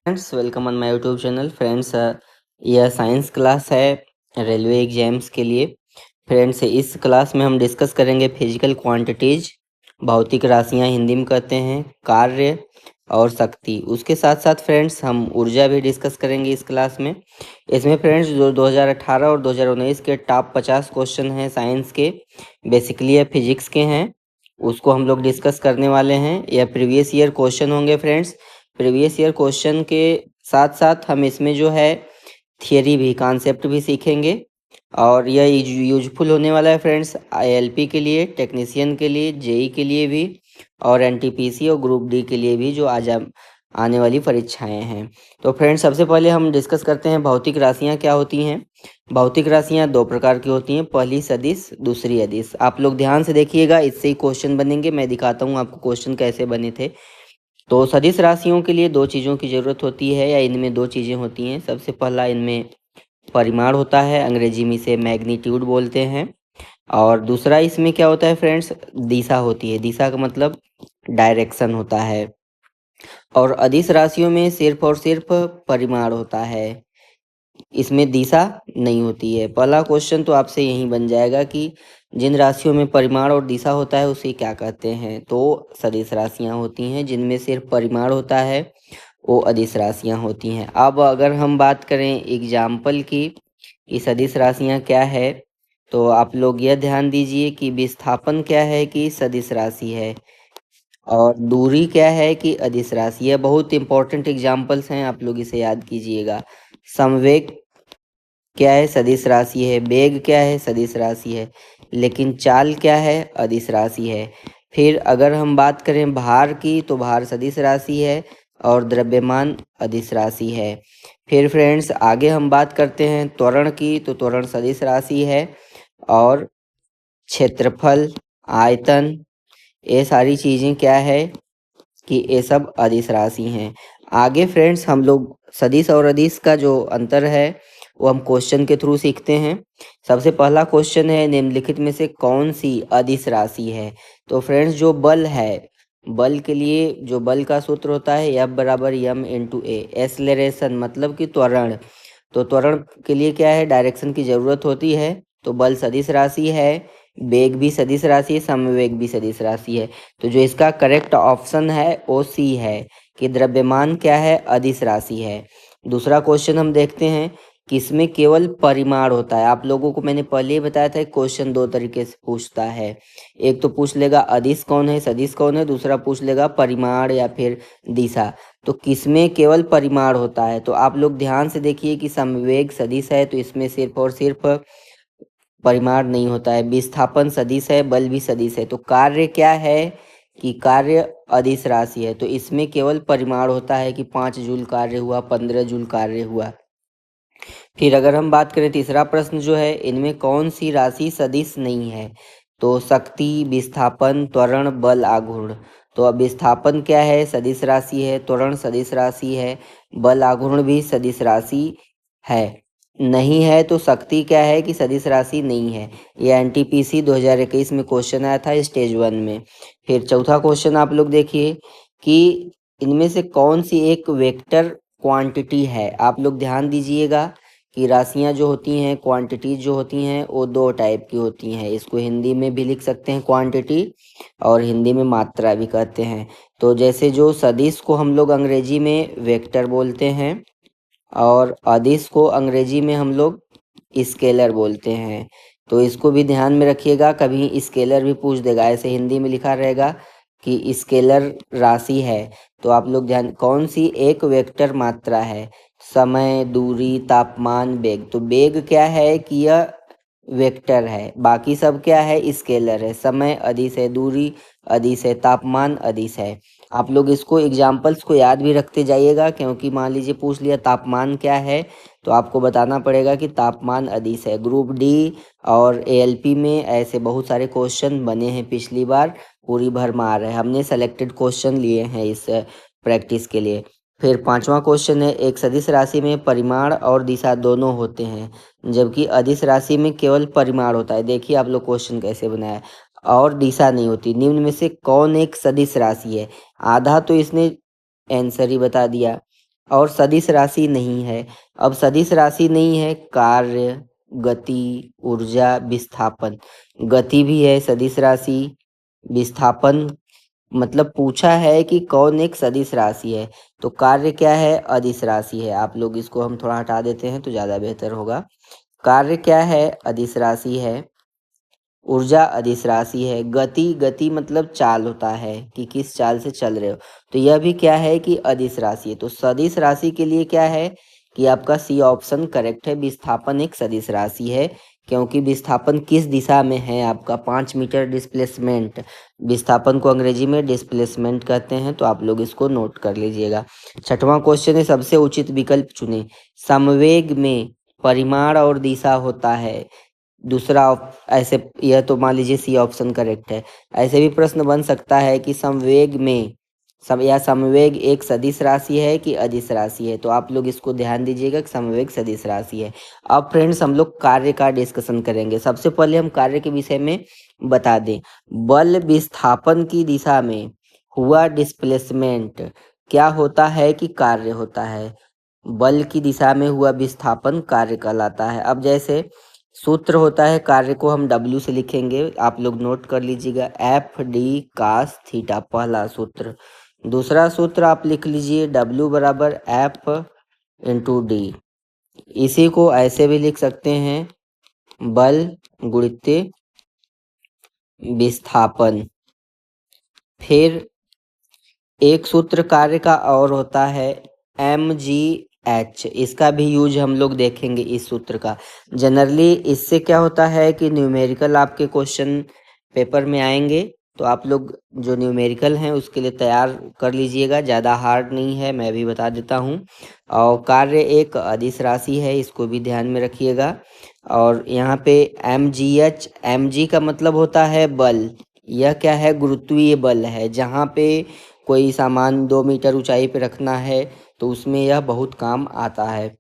Friends, welcome on my YouTube channel. Friends, यह science class है railway exams के लिए। फ्रेंड्स, इस क्लास में हम डिस्कस करेंगे फिजिकल क्वांटिटीज, भौतिक राशियां हिंदी में कहते हैं, कार्य और शक्ति। उसके साथ साथ फ्रेंड्स हम ऊर्जा भी डिस्कस करेंगे इस क्लास में। इसमें फ्रेंड्स जो 2018 और 2019 के टॉप 50 क्वेश्चन हैं साइंस के, बेसिकली ये फिजिक्स के हैं, उसको हम लोग डिस्कस करने वाले हैं। यह प्रीवियस ईयर क्वेश्चन होंगे फ्रेंड्स। प्रीवियस ईयर क्वेश्चन के साथ साथ हम इसमें जो है थियरी भी, कॉन्सेप्ट भी सीखेंगे और यह यूजफुल होने वाला है फ्रेंड्स आईएलपी के लिए, टेक्नीशियन के लिए, जेई के लिए भी और एनटीपीसी और ग्रुप डी के लिए भी, जो आज आने वाली परीक्षाएं हैं। तो फ्रेंड्स, सबसे पहले हम डिस्कस करते हैं भौतिक राशियां क्या होती हैं। भौतिक राशियां दो प्रकार की होती हैं, पहली सदिश, दूसरी अदिश। आप लोग ध्यान से देखिएगा, इससे ही क्वेश्चन बनेंगे। मैं दिखाता हूँ आपको क्वेश्चन कैसे बने थे। तो सदिश राशियों के लिए दो चीज़ों की ज़रूरत होती है, या इनमें दो चीज़ें होती हैं। सबसे पहला इनमें परिमाण होता है, अंग्रेजी में इसे मैग्नीट्यूड बोलते हैं। और दूसरा इसमें क्या होता है फ्रेंड्स, दिशा होती है। दिशा का मतलब डायरेक्शन होता है। और अदिश राशियों में सिर्फ और सिर्फ परिमाण होता है, इसमें दिशा नहीं होती है। पहला क्वेश्चन तो आपसे यही बन जाएगा कि जिन राशियों में परिमाण और दिशा होता है उसे क्या कहते हैं। तो सदिश राशियां होती हैं। जिनमें सिर्फ परिमाण होता है वो अदिश राशियां होती हैं। अब अगर हम बात करें एग्जाम्पल की कि सदिश राशियां क्या है, तो आप लोग यह ध्यान दीजिए कि विस्थापन क्या है कि सदिश राशि है, और दूरी क्या है कि अदिश राशि है। बहुत इंपॉर्टेंट एग्जाम्पल्स हैं, आप लोग इसे याद कीजिएगा। समवेग क्या है, सदिश राशि है। वेग क्या है, सदिश राशि है। लेकिन चाल क्या है, अदिश राशि है। फिर अगर हम बात करें भार की, तो भार सदिश राशि है और द्रव्यमान अदिश राशि है। फिर फ्रेंड्स आगे हम बात करते हैं त्वरण की, तो त्वरण सदिश राशि है। और क्षेत्रफल, आयतन, ये सारी चीज़ें क्या है कि ये सब अदिश राशि हैं। आगे फ्रेंड्स हम लोग सदिश और अदिश का जो अंतर है वो हम क्वेश्चन के थ्रू सीखते हैं। सबसे पहला क्वेश्चन है, निम्नलिखित में से कौन सी अदिश राशि है। तो फ्रेंड्स जो बल है, बल के लिए जो बल का सूत्र होता है F बराबर m इंटू ए। एक्सेलरेशन मतलब कि त्वरण, तो त्वरण के लिए क्या है, डायरेक्शन की ज़रूरत होती है। तो बल सदिश राशि है, वेग भी सदिश राशि है, समवेग भी सदिश राशि है। तो जो इसका करेक्ट ऑप्शन है वो सी है कि द्रव्यमान क्या है, अदिश राशि है। दूसरा क्वेश्चन हम देखते हैं, किसमें केवल परिमाण होता है। आप लोगों को मैंने पहले ही बताया था क्वेश्चन दो तरीके से पूछता है। एक तो पूछ लेगा अदिश कौन है, सदिश कौन है, दूसरा पूछ लेगा परिमाण या फिर दिशा। तो किसमें केवल परिमाण होता है, तो आप लोग ध्यान से देखिए कि समवेग सदिश है, तो इसमें सिर्फ और सिर्फ परिमाण नहीं होता है। विस्थापन सदिश है, बल भी सदिश है। तो कार्य क्या है कि कार्य अदिश राशि है, तो इसमें केवल परिमाण होता है कि 5 जूल कार्य हुआ, 15 जूल कार्य हुआ। फिर अगर हम बात करें तीसरा प्रश्न जो है, इनमें कौन सी राशि सदिश नहीं है। तो शक्ति, विस्थापन, त्वरण, बल, आघूर्ण। तो अब विस्थापन क्या है, सदिश राशि है। त्वरण सदिश राशि है। बल आघूर्ण भी सदिश राशि है। नहीं है तो शक्ति क्या है कि सदिश राशि नहीं है। ये एनटीपीसी 2021 में क्वेश्चन आया था स्टेज 1 में। फिर चौथा क्वेश्चन आप लोग देखिए कि इनमें से कौन सी एक वेक्टर क्वांटिटी है। आप लोग ध्यान दीजिएगा कि राशियां जो होती हैं, क्वांटिटीज जो होती हैं, वो दो टाइप की होती हैं। इसको हिंदी में भी लिख सकते हैं क्वांटिटी, और हिंदी में मात्रा भी कहते हैं। तो जैसे जो सदिश को हम लोग अंग्रेजी में वेक्टर बोलते हैं, और अदिश को अंग्रेजी में हम लोग स्केलर बोलते हैं। तो इसको भी ध्यान में रखिएगा, कभी स्केलर भी पूछ देगा। ऐसे हिंदी में लिखा रहेगा कि स्केलर राशि है, तो आप लोग ध्यान, कौन सी एक वेक्टर मात्रा है। समय, दूरी, तापमान, वेग। तो वेग क्या है कि यह वेक्टर है, बाकी सब क्या है, स्केलर है। समय अदिश है, दूरी अदिश है, तापमान अदिश है। आप लोग इसको एग्जाम्पल्स को याद भी रखते जाइएगा, क्योंकि मान लीजिए पूछ लिया तापमान क्या है, तो आपको बताना पड़ेगा कि तापमान अदिश है। ग्रुप डी और एएलपी में ऐसे बहुत सारे क्वेश्चन बने हैं, पिछली बार पूरी भरमार है। हमने सेलेक्टेड क्वेश्चन लिए हैं इस प्रैक्टिस के लिए। फिर पांचवा क्वेश्चन है, एक सदिश राशि में परिमाण और दिशा दोनों होते हैं, जबकि अदिश राशि में केवल परिमाण होता है। देखिए आप लोग क्वेश्चन कैसे बनाया, और दिशा नहीं होती। निम्न में से कौन एक सदिश राशि है। आधा तो इसने आंसर ही बता दिया, और सदिश राशि नहीं है। अब सदिश राशि नहीं है, कार्य, गति, ऊर्जा, विस्थापन। गति भी है सदिश राशि, विस्थापन मतलब पूछा है कि कौन एक सदिश राशि है, तो कार्य क्या है, अदिश राशि है। आप लोग इसको हम थोड़ा हटा देते हैं तो ज़्यादा बेहतर होगा। कार्य क्या है, अदिश राशि है। ऊर्जा अदिश राशि है। गति, गति मतलब चाल होता है कि किस चाल से चल रहे हो, तो यह भी क्या है कि अदिश राशि है। तो सदिश राशि के लिए क्या है कि आपका सी ऑप्शन करेक्ट है। विस्थापन एक सदिश राशि है, क्योंकि विस्थापन किस दिशा में है, आपका 5 मीटर डिस्प्लेसमेंट। विस्थापन को अंग्रेजी में डिस्प्लेसमेंट कहते हैं, तो आप लोग इसको नोट कर लीजिएगा। छठवां क्वेश्चन है, सबसे उचित विकल्प चुने। समवेग में परिमाण और दिशा होता है। दूसरा ऐसे, यह तो मान लीजिए सी ऑप्शन करेक्ट है। ऐसे भी प्रश्न बन सकता है कि समवेग में समवेग एक सदिश राशि है कि अदिश राशि है, तो आप लोग इसको ध्यान दीजिएगा कि समवेग सदिश राशि है। अब फ्रेंड्स हम लोग कार्य का डिस्कशन करेंगे। सबसे पहले हम कार्य के विषय में बता दें। बल विस्थापन की दिशा में हुआ डिस्प्लेसमेंट क्या होता है कि कार्य होता है। बल की दिशा में हुआ विस्थापन कार्य कहलाता है। अब जैसे सूत्र होता है, कार्य को हम W से लिखेंगे, आप लोग नोट कर लीजिएगा, एफ डी कास थीटा, पहला सूत्र। दूसरा सूत्र आप लिख लीजिए, W बराबर एफ इंटू डी। इसी को ऐसे भी लिख सकते हैं, बल गुणित विस्थापन। फिर एक सूत्र कार्य का और होता है mgh, इसका भी यूज हम लोग देखेंगे इस सूत्र का। जनरली इससे क्या होता है कि न्यूमेरिकल आपके क्वेश्चन पेपर में आएंगे, तो आप लोग जो न्यूमेरिकल हैं उसके लिए तैयार कर लीजिएगा, ज़्यादा हार्ड नहीं है, मैं भी बता देता हूँ। और कार्य एक अदिश राशि है, इसको भी ध्यान में रखिएगा। और यहाँ पे mgh, mg का मतलब होता है बल। यह क्या है, गुरुत्वीय बल है। जहाँ पे कोई सामान 2 मीटर ऊंचाई पे रखना है तो उसमें यह बहुत काम आता है।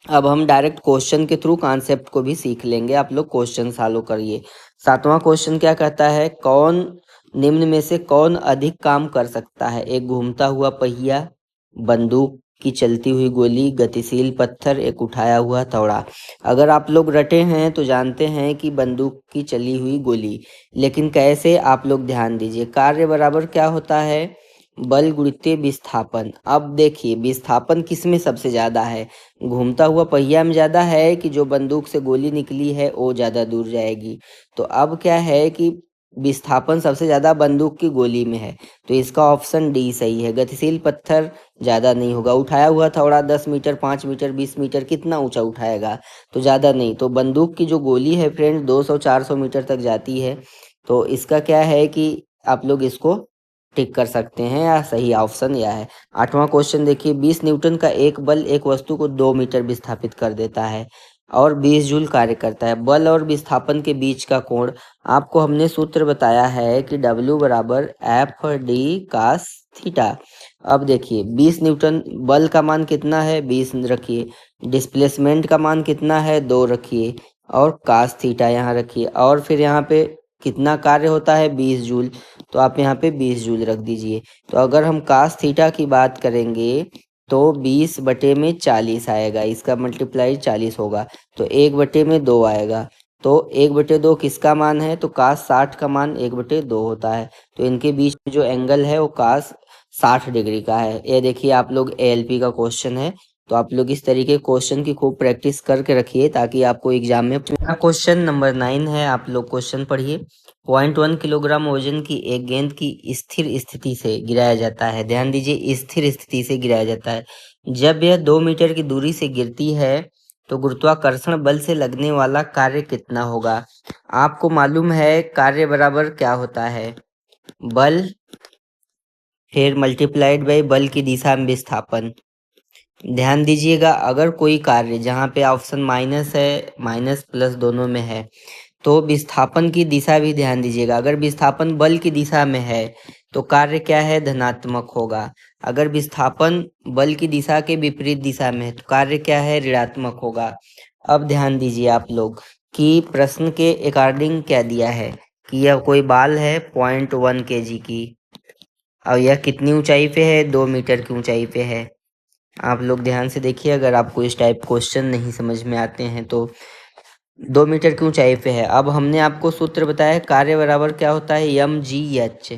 अब हम डायरेक्ट क्वेश्चन के थ्रू कॉन्सेप्ट को भी सीख लेंगे, आप लोग क्वेश्चन सॉल्व करिए। सातवां क्वेश्चन क्या कहता है, कौन निम्न में से कौन अधिक काम कर सकता है। एक घूमता हुआ पहिया, बंदूक की चलती हुई गोली, गतिशील पत्थर, एक उठाया हुआ थौड़ा। अगर आप लोग रटे हैं तो जानते हैं कि बंदूक की चली हुई गोली, लेकिन कैसे, आप लोग ध्यान दीजिए। कार्य बराबर क्या होता है, बल गुणित विस्थापन। अब देखिए विस्थापन किस में सबसे ज़्यादा है, घूमता हुआ पहिया में ज़्यादा है कि जो बंदूक से गोली निकली है वो ज़्यादा दूर जाएगी। तो अब क्या है कि विस्थापन सबसे ज़्यादा बंदूक की गोली में है, तो इसका ऑप्शन डी सही है। गतिशील पत्थर ज़्यादा नहीं होगा। उठाया हुआ थोड़ा 10 मीटर, 5 मीटर, 20 मीटर, कितना ऊंचा उठाएगा, तो ज़्यादा नहीं। तो बंदूक की जो गोली है फ्रेंड 200-400 मीटर तक जाती है, तो इसका क्या है कि आप लोग इसको टिक कर सकते हैं, या सही ऑप्शन यह है। आठवां क्वेश्चन देखिए, 20 न्यूटन का एक बल एक वस्तु को 2 मीटर विस्थापित कर देता है और 20 जूल कार्य करता है। बल और विस्थापन के बीच का कोण, आपको हमने सूत्र बताया है कि W बराबर एफ डी कास थीटा। अब देखिए 20 न्यूटन, बल का मान कितना है 20 रखिए, डिस्प्लेसमेंट का मान कितना है 2 रखिए, और कास थीटा यहाँ रखिए, और फिर यहाँ पे कितना कार्य होता है 20 जूल, तो आप यहाँ पे 20 जूल रख दीजिए। तो अगर हम कास थीटा की बात करेंगे तो 20/40 आएगा, इसका मल्टीप्लाई 40 होगा, तो 1/2 आएगा। तो 1/2 किसका मान है, तो कास 60 का मान 1/2 होता है। तो इनके बीच में जो एंगल है वो कास 60 डिग्री का है। ये देखिए आप लोग ALP का क्वेश्चन है, तो आप लोग इस तरीके क्वेश्चन की खूब प्रैक्टिस करके रखिए ताकि आपको एग्जाम में। क्वेश्चन नंबर 9 है, आप लोग क्वेश्चन पढ़िए। 0.1 किलोग्राम वजन की एक गेंद की स्थिर स्थिति से गिराया जाता है। ध्यान दीजिए, स्थिर स्थिति से गिराया जाता है। जब यह 2 मीटर की दूरी से गिरती है तो गुरुत्वाकर्षण बल से लगने वाला कार्य कितना होगा। आपको मालूम है कार्य बराबर क्या होता है, बल फिर मल्टीप्लाइड बाई बल की दिशा में विस्थापन। ध्यान दीजिएगा, अगर कोई कार्य जहाँ पे ऑप्शन माइनस है, माइनस प्लस दोनों में है, तो विस्थापन की दिशा भी ध्यान दीजिएगा। अगर विस्थापन बल की दिशा में है तो कार्य क्या है, धनात्मक होगा। अगर विस्थापन बल की दिशा के विपरीत दिशा में है तो कार्य क्या है, ऋणात्मक होगा। अब ध्यान दीजिए आप लोग कि प्रश्न के अकॉर्डिंग क्या दिया है कि यह कोई बाल है 0.1 kg की, और यह कितनी ऊंचाई पे है, 2 मीटर की ऊंचाई पे है। आप लोग ध्यान से देखिए, अगर आपको इस टाइप क्वेश्चन नहीं समझ में आते हैं तो 2 मीटर की ऊंचाई पे है। अब हमने आपको सूत्र बताया, कार्य बराबर क्या होता है, यम जी एच।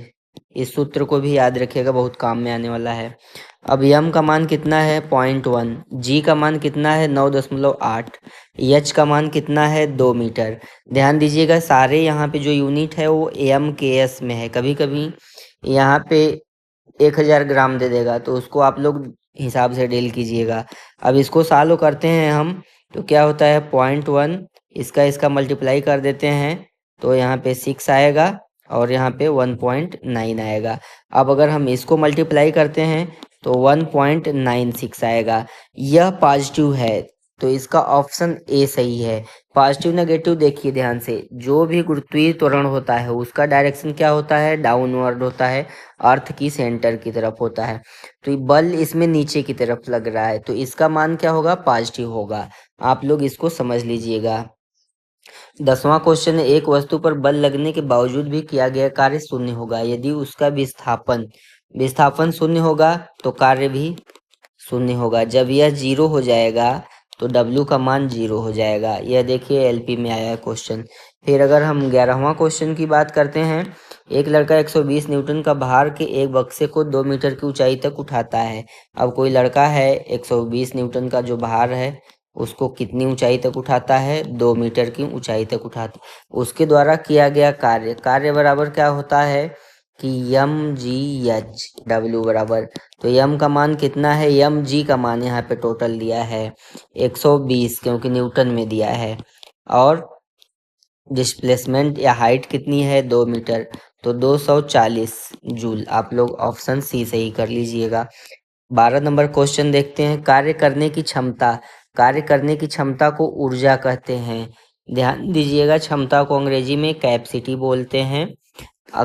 इस सूत्र को भी याद रखिएगा, बहुत काम में आने वाला है। अब यम का मान कितना है 0.1, जी का मान कितना है 9.8, एच का मान कितना है 2 मीटर। ध्यान दीजिएगा, सारे यहाँ पे जो यूनिट है वो एम के एस में है। कभी कभी यहाँ पे 1000 ग्राम दे देगा, तो उसको आप लोग हिसाब से डील कीजिएगा। अब इसको सॉल्व करते हैं हम, तो क्या होता है 0.1, इसका मल्टीप्लाई कर देते हैं तो यहाँ पे 6 आएगा और यहाँ पे 1.9 आएगा। अब अगर हम इसको मल्टीप्लाई करते हैं तो 1.96 आएगा। यह पॉजिटिव है, तो इसका ऑप्शन ए सही है। पॉजिटिव नेगेटिव देखिए ध्यान से, जो भी गुरुत्वीय त्वरण होता है उसका डायरेक्शन क्या होता है, डाउनवर्ड होता है, अर्थ की सेंटर की तरफ होता है। तो ये बल इसमें नीचे की तरफ लग रहा है, तो इसका मान क्या होगा, पॉजिटिव होगा। आप लोग इसको समझ लीजिएगा। 10वां क्वेश्चन है, एक वस्तु पर बल लगने के बावजूद भी किया गया कार्य शून्य होगा यदि उसका विस्थापन शून्य होगा तो कार्य भी शून्य होगा। जब यह 0 हो जाएगा तो W का मान 0 हो जाएगा। यह देखिए एलपी में आया है क्वेश्चन। फिर अगर हम 11वां क्वेश्चन की बात करते हैं, एक लड़का 120 न्यूटन का भार के एक बक्से को 2 मीटर की ऊंचाई तक उठाता है। अब कोई लड़का है, 120 न्यूटन का जो भार है उसको कितनी ऊंचाई तक उठाता है, 2 मीटर की ऊंचाई तक उठाता है। उसके द्वारा किया गया कार्य बराबर क्या होता है कि यम जी एच डब्ल्यू बराबर, तो यम का मान कितना है, यम जी का मान यहाँ पे टोटल दिया है 120, क्योंकि न्यूटन में दिया है, और डिस्प्लेसमेंट या हाइट कितनी है 2 मीटर, तो 240 जूल। आप लोग ऑप्शन सी सही कर लीजिएगा। 12 नंबर क्वेश्चन देखते हैं, कार्य करने की क्षमता को ऊर्जा कहते हैं। ध्यान दीजिएगा, क्षमता को अंग्रेजी में कैपेसिटी बोलते हैं।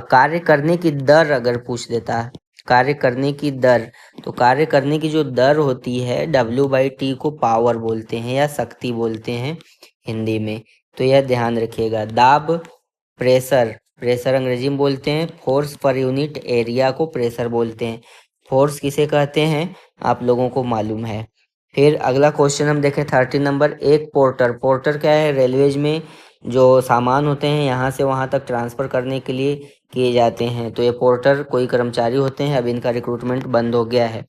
कार्य करने की दर अगर पूछ देता है, कार्य करने की दर, तो कार्य करने की जो दर होती है W/T को पावर बोलते हैं या शक्ति बोलते हैं हिंदी में, तो यह ध्यान रखिएगा। दाब, प्रेशर अंग्रेजी में बोलते हैं। फोर्स पर यूनिट एरिया को प्रेशर बोलते हैं। फोर्स किसे कहते हैं आप लोगों को मालूम है। फिर अगला क्वेश्चन हम देखें 30 नंबर, एक पोर्टर क्या है, रेलवेज में जो सामान होते हैं यहाँ से वहाँ तक ट्रांसफ़र करने के लिए किए जाते हैं, तो ये पोर्टर कोई कर्मचारी होते हैं। अब इनका रिक्रूटमेंट बंद हो गया है।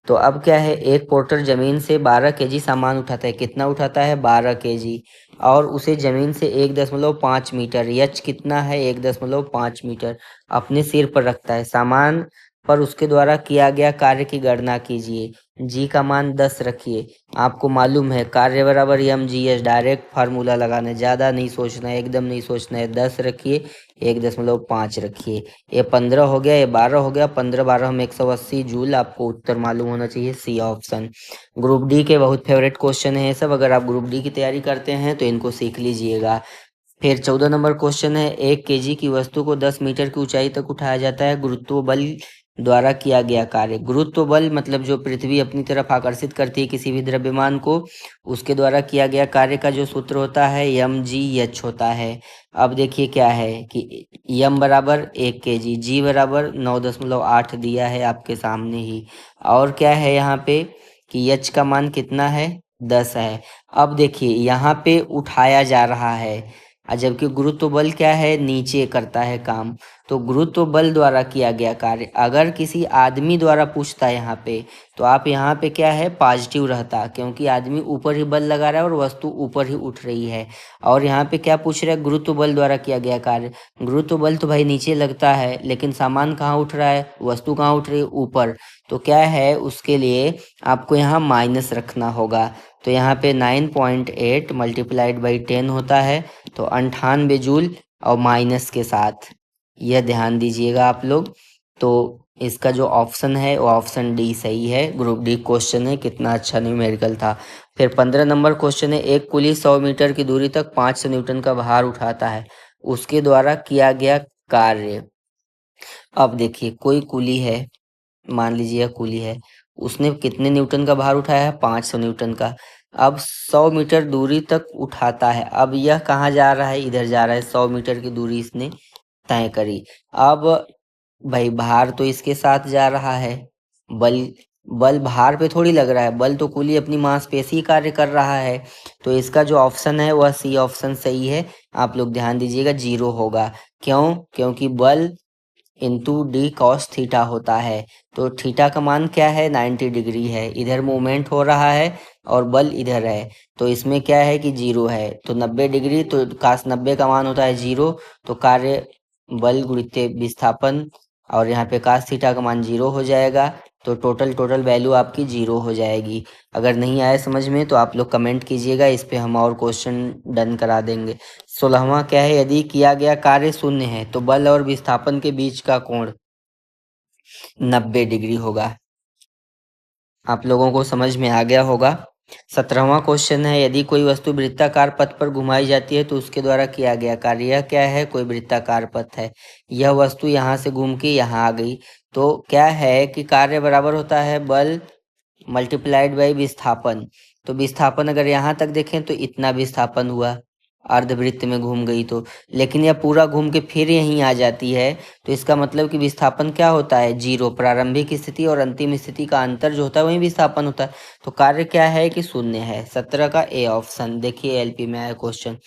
तो अब क्या है, एक पोर्टर ज़मीन से 12 केजी सामान उठाता है। कितना उठाता है, 12 केजी, और उसे ज़मीन से 1.5 मीटर, यच कितना है 1.5 मीटर, अपने सिर पर रखता है। सामान पर उसके द्वारा किया गया कार्य की गणना कीजिए। जी का मान 10 रखिए। आपको मालूम है कार्य बराबर M G H, direct formula लगाना है, ज़्यादा नहीं सोचना है, एकदम नहीं सोचना है। 10 रखिए, 1.5 रखिए। ये 15 हो गया, ये 12 हो गया, 15 12 में 180 जूल। आपको उत्तर मालूम होना चाहिए, सी ऑप्शन। ग्रुप डी के बहुत फेवरेट क्वेश्चन है ये सब। अगर आप ग्रुप डी की तैयारी करते हैं तो इनको सीख लीजिएगा। फिर 14 नंबर क्वेश्चन है, 1 केजी की वस्तु को 10 मीटर की ऊंचाई तक उठाया जाता है, गुरुत्व बल द्वारा किया गया कार्य। गुरुत्व बल मतलब जो पृथ्वी अपनी तरफ आकर्षित करती है किसी भी द्रव्यमान को, उसके द्वारा किया गया कार्य का जो सूत्र होता है एम जी एच होता है। अब देखिए क्या है कि एम बराबर 1 केजी, जी बराबर 9.8 दिया है आपके सामने ही, और क्या है यहाँ पे कि एच का मान कितना है 10 है। अब देखिए यहाँ पे उठाया जा रहा है, और जबकि गुरुत्व बल क्या है, नीचे करता है काम। तो गुरुत्व बल द्वारा किया गया कार्य अगर किसी आदमी द्वारा पूछता है यहाँ पे, तो आप यहाँ पे क्या है पॉजिटिव रहता, क्योंकि आदमी ऊपर ही बल लगा रहा है और वस्तु ऊपर ही उठ रही है। और यहाँ पे क्या पूछ रहा है, गुरुत्व बल द्वारा किया गया कार्य। गुरुत्व बल तो भाई नीचे लगता है, लेकिन सामान कहाँ उठ रहा है, वस्तु कहाँ उठ रही है, ऊपर। तो क्या है, उसके लिए आपको यहाँ माइनस रखना होगा। तो यहाँ पे 9.8 मल्टीप्लाइड बाई 10 होता है, तो 98 जूल, और माइनस के साथ। यह ध्यान दीजिएगा आप लोग। तो इसका जो ऑप्शन है वो ऑप्शन डी सही है। ग्रुप डी क्वेश्चन है, कितना अच्छा न्यूमेरिकल था। फिर 15 नंबर क्वेश्चन है, एक कुली 100 मीटर की दूरी तक 500 न्यूटन का भार उठाता है, उसके द्वारा किया गया कार्य। अब देखिए कोई कुली है, मान लीजिए कुली है, उसने कितने न्यूटन का भार उठाया है, 500 न्यूटन का। अब 100 मीटर दूरी तक उठाता है। अब यह कहाँ जा रहा है, इधर जा रहा है, 100 मीटर की दूरी इसने तय करी। अब भाई भार तो इसके साथ जा रहा है, बल बल भार पे थोड़ी लग रहा है, बल तो कुल ही अपनी मांसपेशी कार्य कर रहा है। तो इसका जो ऑप्शन है वह सी ऑप्शन सही है। आप लोग ध्यान दीजिएगा, 0 होगा। क्यों? क्योंकि बल इंटू डी कॉस थीटा होता है। तो थीटा का मान क्या है? 90 डिग्री है। इधर मूवमेंट हो रहा है और बल इधर है, तो इसमें क्या है कि 0 है। तो 90 डिग्री, तो कास 90 का मान होता है 0। तो कार्य बल गुणित विस्थापन, और यहाँ पे कास थीटा का मान 0 हो जाएगा। तो टोटल वैल्यू आपकी 0 हो जाएगी। अगर नहीं आया समझ में तो आप लोग कमेंट कीजिएगा, इस पे हम और क्वेश्चन डन करा देंगे। 16वां क्या है? यदि किया गया कार्य शून्य है तो बल और विस्थापन के बीच का कोण 90 डिग्री होगा। आप लोगों को समझ में आ गया होगा। 17वां क्वेश्चन है, यदि कोई वस्तु वृत्ताकार पथ पर घुमाई जाती है तो उसके द्वारा किया गया कार्य। यह क्या है? कोई वृत्ताकार पथ है। यह वस्तु यहाँ से घूम के यहाँ आ गई। तो क्या है कि कार्य बराबर होता है बल मल्टीप्लाइड बाई विस्थापन। तो विस्थापन अगर यहाँ तक देखें तो इतना विस्थापन हुआ, अर्धवृत्त में घूम गई तो। लेकिन यह पूरा घूम के फिर यहीं आ जाती है, तो इसका मतलब कि विस्थापन क्या होता है? 0। प्रारंभिक स्थिति और अंतिम स्थिति का अंतर जो होता है वही विस्थापन होता है। तो कार्य क्या है कि शून्य है। 17 का ए ऑप्शन। देखिए एलपी में आया क्वेश्चन।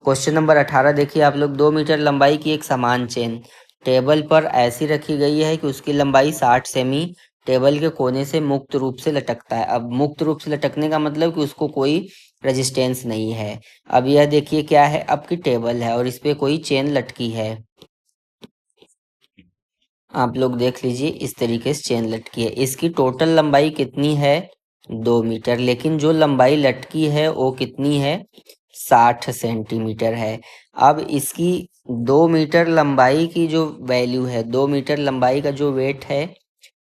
क्वेश्चन नंबर 18 देखिए आप लोग। 2 मीटर लंबाई की एक समान चेन टेबल पर ऐसी रखी गई है कि उसकी लंबाई 60 सेमी टेबल के कोने से मुक्त रूप से लटकता है। अब मुक्त रूप से लटकने का मतलब कि उसको कोई रेजिस्टेंस नहीं है। अब यह देखिए क्या है? आपकी टेबल है और इस पे कोई चेन लटकी है। आप लोग देख लीजिए, इस तरीके से चेन लटकी है। इसकी टोटल लंबाई कितनी है? 2 मीटर। लेकिन जो लंबाई लटकी है वो कितनी है? 60 सेंटीमीटर है। अब इसकी 2 मीटर लंबाई की जो वैल्यू है, 2 मीटर लंबाई का जो वेट है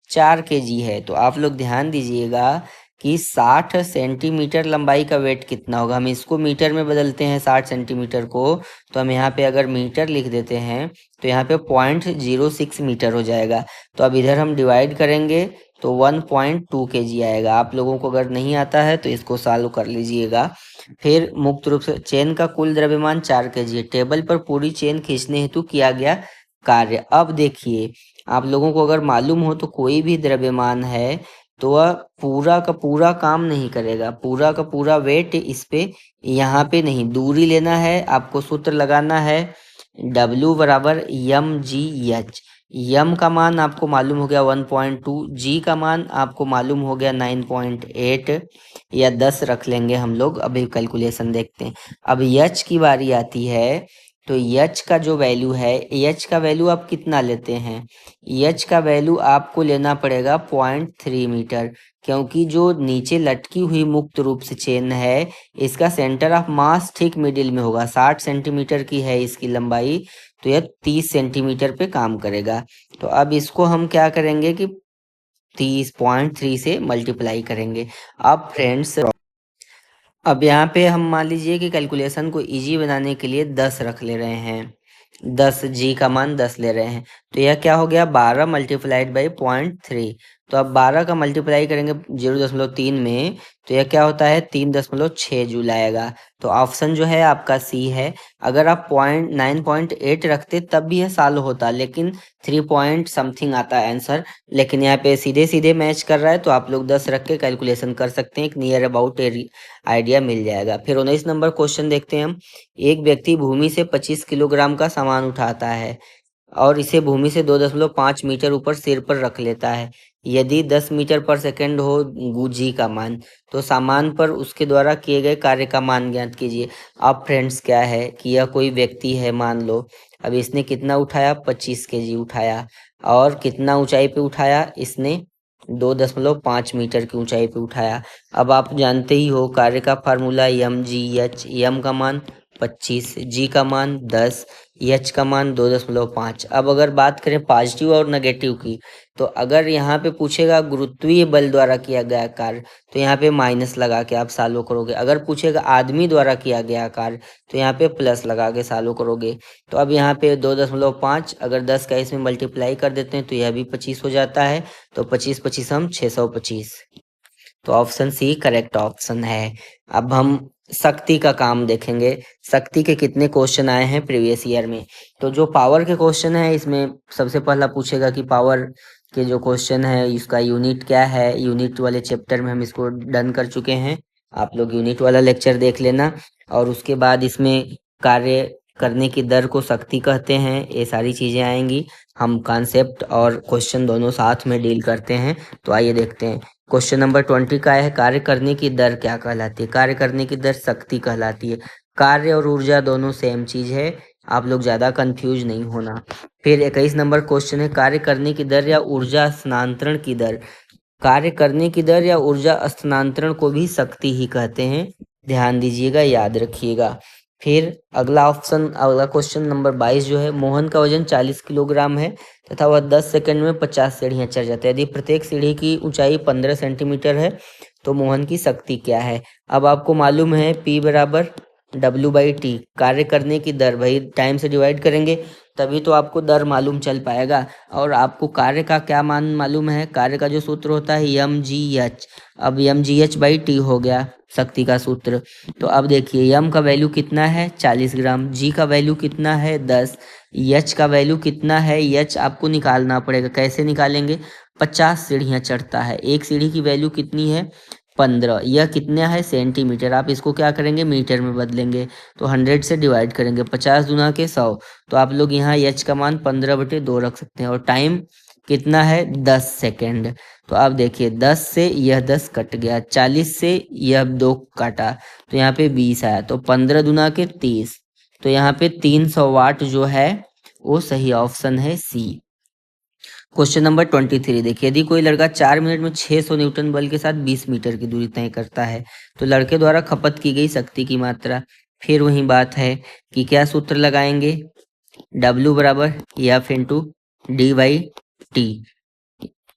4 केजी है। तो आप लोग ध्यान दीजिएगा कि 60 सेंटीमीटर लंबाई का वेट कितना होगा। हम इसको मीटर में बदलते हैं 60 सेंटीमीटर को, तो हम यहाँ पे अगर मीटर लिख देते हैं तो यहाँ पे 0.06 मीटर हो जाएगा। तो अब इधर हम डिवाइड करेंगे तो 1.2 केजी आएगा। आप लोगों को अगर नहीं आता है तो इसको सॉल्व कर लीजिएगा। फिर मुक्त रूप से चेन का कुल द्रव्यमान 4 केजी है। टेबल पर पूरी चेन खींचने हेतु किया गया कार्य। अब देखिए, आप लोगों को अगर मालूम हो तो कोई भी द्रव्यमान है तो वह पूरा का पूरा काम नहीं करेगा, पूरा का पूरा वेट इस पे यहाँ पे नहीं। दूरी लेना है आपको, सूत्र लगाना है W बराबर यम जी एच। यम का मान आपको मालूम हो गया 1.2, जी का मान आपको मालूम हो गया 9.8 या 10 रख लेंगे हम लोग। अभी कैलकुलेशन देखते हैं। अब एच की बारी आती है, तो एच का जो वैल्यू है, एच का वैल्यू आप कितना लेते हैं? एच का वैल्यू आपको लेना पड़ेगा 0.3 मीटर, क्योंकि जो नीचे लटकी हुई मुक्त रूप से चेन है इसका सेंटर ऑफ मास ठीक मिडिल में होगा। 60 सेंटीमीटर की है इसकी लंबाई, तो यह 30 सेंटीमीटर पे काम करेगा। तो अब इसको हम क्या करेंगे कि 30.3 से मल्टीप्लाई करेंगे। अब फ्रेंड्स, अब यहाँ पे हम मान लीजिए कि कैलकुलेशन को इजी बनाने के लिए 10 रख ले रहे हैं। 10 जी का मान 10 ले रहे हैं, तो यह क्या हो गया? 12 मल्टीप्लाइड बाई 0.3। तो अब 12 का मल्टीप्लाई करेंगे 0.3 में, तो यह क्या होता है? 3.6 जूल आएगा। तो ऑप्शन जो है आपका सी है। अगर आप 9.8 रखते तब भी यह सॉल्व होता, लेकिन 3 पॉइंट समथिंग आता है आंसर। लेकिन यहाँ पे सीधे सीधे मैच कर रहा है, तो आप लोग 10 रख के कैलकुलेशन कर सकते हैं, एक नियर अबाउट आइडिया मिल जाएगा। फिर 19 नंबर क्वेश्चन देखते हैं हम। एक व्यक्ति भूमि से 25 किलोग्राम का सामान उठाता है और इसे भूमि से 2.5 मीटर ऊपर सिर पर रख लेता है। यदि 10 मीटर पर सेकंड हो जी का मान, तो सामान पर उसके द्वारा किए गए कार्य का मान ज्ञात कीजिए। अब फ्रेंड्स क्या है कि यह कोई व्यक्ति है मान लो। अब इसने कितना उठाया? 25 केजी उठाया। और कितना ऊंचाई पे उठाया? इसने 2.5 मीटर की ऊंचाई पे उठाया। अब आप जानते ही हो कार्य का फार्मूला यम जी एच। यम का मान 25, जी का मान 10, एच का मान 2.5। अब अगर बात करें पॉजिटिव और नेगेटिव की, तो अगर यहाँ पे पूछेगा गुरुत्वीय बल द्वारा किया गया कार्य, तो यहाँ पे माइनस लगा के आप सॉल्व करोगे। अगर पूछेगा आदमी द्वारा किया गया कार्य, तो यहाँ पे प्लस लगा के सॉल्व करोगे। तो अब यहाँ पे 2.5, अगर 10 का इसमें मल्टीप्लाई कर देते हैं तो यह भी 25 हो जाता है। तो 25 25 हम 625। तो ऑप्शन सी करेक्ट ऑप्शन है। अब हम शक्ति का काम देखेंगे। शक्ति के कितने क्वेश्चन आए हैं प्रीवियस ईयर में। तो जो पावर के क्वेश्चन है इसमें सबसे पहला पूछेगा कि पावर के जो क्वेश्चन है इसका यूनिट क्या है, यूनिट वाले चैप्टर में हम इसको डन कर चुके हैं। आप लोग यूनिट वाला लेक्चर देख लेना। और उसके बाद इसमें कार्य करने की दर को शक्ति कहते हैं, ये सारी चीज़ें आएंगी। हम कॉन्सेप्ट और क्वेश्चन दोनों साथ में डील करते हैं। तो आइए देखते हैं। क्वेश्चन नंबर 20 का है, कार्य करने की दर क्या कहलाती है? कार्य करने की दर शक्ति कहलाती है। कार्य और ऊर्जा दोनों सेम चीज है, आप लोग ज्यादा कंफ्यूज नहीं होना। फिर 21 नंबर क्वेश्चन है, कार्य करने की दर या ऊर्जा स्थानांतरण की दर। कार्य करने की दर या ऊर्जा स्थानांतरण को भी शक्ति ही कहते हैं, ध्यान दीजिएगा, याद रखिएगा। फिर अगला क्वेश्चन नंबर 22 जो है, मोहन का वजन 40 किलोग्राम है तथा वह 10 सेकंड में 50 सीढ़ियां चढ़ जाता है। यदि प्रत्येक सीढ़ी की ऊंचाई 15 सेंटीमीटर है तो मोहन की शक्ति क्या है? अब आपको मालूम है P बराबर W/T, कार्य करने की दर, भाई टाइम से डिवाइड करेंगे तभी तो आपको दर मालूम चल पाएगा। और आपको कार्य का क्या मान मालूम है? कार्य का जो सूत्र होता है mgh। अब mgh/T हो गया शक्ति का सूत्र। तो अब देखिए m का वैल्यू कितना है 40 ग्राम, g का वैल्यू कितना है 10, h का वैल्यू कितना है, h आपको निकालना पड़ेगा। कैसे निकालेंगे? 50 सीढ़ियाँ चढ़ता है, एक सीढ़ी की वैल्यू कितनी है 15, यह कितना है सेंटीमीटर। आप इसको क्या करेंगे मीटर में बदलेंगे तो 100 से डिवाइड करेंगे, 50 दूना के 100। तो आप लोग यहाँ h का मान 15/2 रख सकते हैं। और टाइम कितना है 10 सेकेंड। तो आप देखिए 10 से यह 10 कट गया, 40 से यह 2 काटा तो यहाँ पे 20 आया, तो 15 दूना के 30। तो यहाँ पे 300 वाट जो है वो सही ऑप्शन है सी। क्वेश्चन नंबर 23 देखिए, यदि कोई लड़का 4 मिनट में 600 न्यूटन बल के साथ 20 मीटर की दूरी तय करता है तो लड़के द्वारा खपत की गई शक्ति की मात्रा। फिर वही बात है कि क्या सूत्र लगाएंगे? W बराबर F इंटू D/T।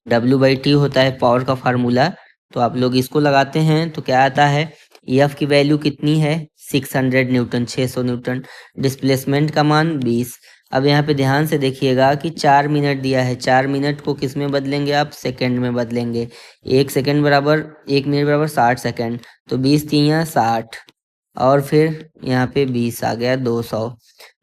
W/T होता है पावर का फार्मूला, तो आप लोग इसको लगाते हैं तो क्या आता है? F की वैल्यू कितनी है 600 न्यूटन, 600 न्यूटन। डिस्प्लेसमेंट का मान 20। अब यहाँ पे ध्यान से देखिएगा कि 4 मिनट दिया है, 4 मिनट को किस में बदलेंगे आप? सेकंड में बदलेंगे। 1 मिनट बराबर 60 सेकंड, तो 20 3 60, और फिर यहाँ पे 20 आ गया 200।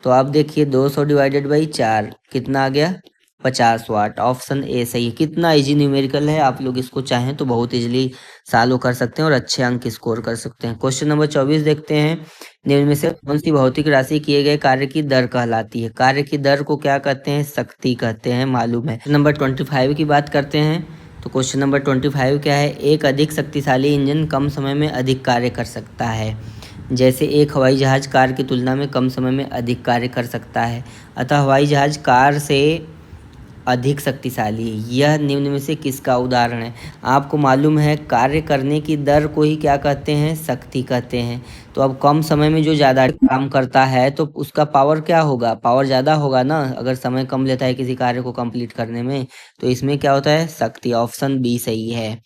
तो आप देखिए 200 डिवाइडेड बाई 4 कितना आ गया 50 वाट। ऑप्शन ए सही है। कितना इजी न्यूमेरिकल है, आप लोग इसको चाहें तो बहुत इजीली सॉल्व कर सकते हैं और अच्छे अंक स्कोर कर सकते हैं। क्वेश्चन नंबर 24 देखते हैं, निम्न में से कौन सी भौतिक राशि किए गए कार्य की दर कहलाती है? कार्य की दर को क्या कहते हैं? शक्ति कहते हैं, मालूम है। नंबर 25 की बात करते हैं। तो क्वेश्चन नंबर 25 क्या है? एक अधिक शक्तिशाली इंजन कम समय में अधिक कार्य कर सकता है। जैसे एक हवाई जहाज कार की तुलना में कम समय में अधिक कार्य कर सकता है, अतः हवाई जहाज कार से अधिक शक्तिशाली है। यह निम्न में से किसका उदाहरण है? आपको मालूम है कार्य करने की दर को ही क्या कहते हैं? शक्ति कहते हैं। तो अब कम समय में जो ज़्यादा काम करता है तो उसका पावर क्या होगा? पावर ज़्यादा होगा ना, अगर समय कम लेता है किसी कार्य को कंप्लीट करने में। तो इसमें क्या होता है? शक्ति। ऑप्शन बी सही है।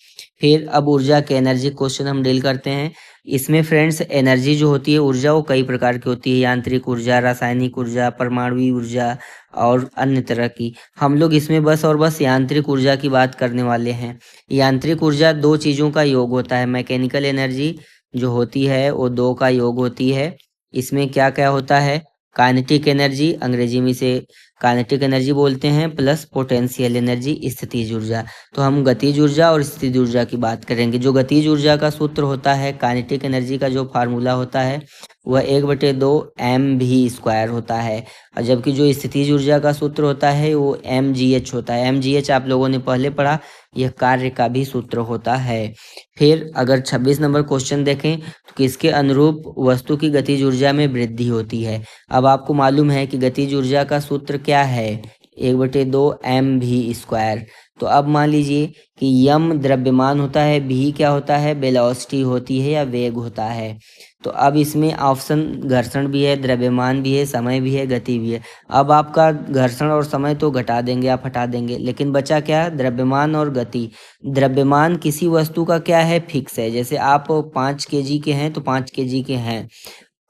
फिर अब ऊर्जा के एनर्जी क्वेश्चन हम डील करते हैं। इसमें फ्रेंड्स एनर्जी जो होती है ऊर्जा वो कई प्रकार की होती है, यांत्रिक ऊर्जा, रासायनिक ऊर्जा, परमाणु ऊर्जा और अन्य तरह की। हम लोग इसमें बस और बस यांत्रिक ऊर्जा की बात करने वाले हैं। यांत्रिक ऊर्जा दो चीज़ों का योग होता है। मैकेनिकल एनर्जी जो होती है वो दो का योग होती है। इसमें क्या क्या होता है? काइनेटिक एनर्जी, अंग्रेजी में इसे काइनेटिक एनर्जी बोलते हैं, प्लस पोटेंशियल एनर्जी, स्थितिज ऊर्जा। तो हम गतिज ऊर्जा और स्थितिज ऊर्जा की बात करेंगे। जो गतिज ऊर्जा का सूत्र होता है, काइनेटिक एनर्जी का जो फार्मूला होता है वह 1/2 mv² होता है, और जबकि जो स्थितिज ऊर्जा का सूत्र होता है वो mgh होता है। mgh आप लोगों ने पहले पढ़ा, यह कार्य का भी सूत्र होता है। फिर अगर 26 नंबर क्वेश्चन देखें तो किसके अनुरूप वस्तु की गतिज ऊर्जा में वृद्धि होती है? अब आपको मालूम है कि गतिज ऊर्जा का सूत्र क्या है? 1/2 mv²। तो अब मान लीजिए कि यम द्रव्यमान होता है, भी क्या होता है? वेलोसिटी होती है या वेग होता है। तो अब इसमें ऑप्शन घर्षण भी है, द्रव्यमान भी है, समय भी है, गति भी है। अब आपका घर्षण और समय तो घटा देंगे, आप हटा देंगे, लेकिन बचा क्या? द्रव्यमान और गति। द्रव्यमान किसी वस्तु का क्या है? फिक्स है। जैसे आप 5 kg के हैं तो 5 kg के हैं।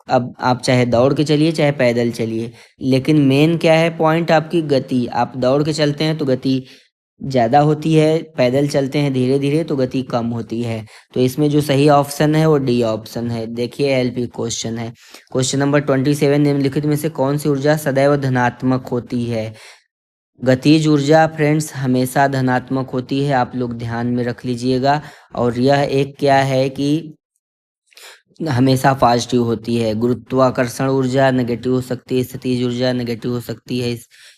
अब आप चाहे दौड़ के चलिए चाहे पैदल चलिए, लेकिन मेन क्या है पॉइंट? आपकी गति। आप दौड़ के चलते हैं तो गति ज़्यादा होती है, पैदल चलते हैं धीरे धीरे तो गति कम होती है। तो इसमें जो सही ऑप्शन है वो डी ऑप्शन है। देखिए एलपी क्वेश्चन है। क्वेश्चन नंबर 27, निम्नलिखित में से कौन सी ऊर्जा सदैव धनात्मक होती है? गतिज ऊर्जा फ्रेंड्स हमेशा धनात्मक होती है, आप लोग ध्यान में रख लीजिएगा। और यह एक क्या है कि हमेशा पॉजिटिव होती है। गुरुत्वाकर्षण ऊर्जा नेगेटिव हो सकती है, स्थितिज ऊर्जा नेगेटिव हो सकती है,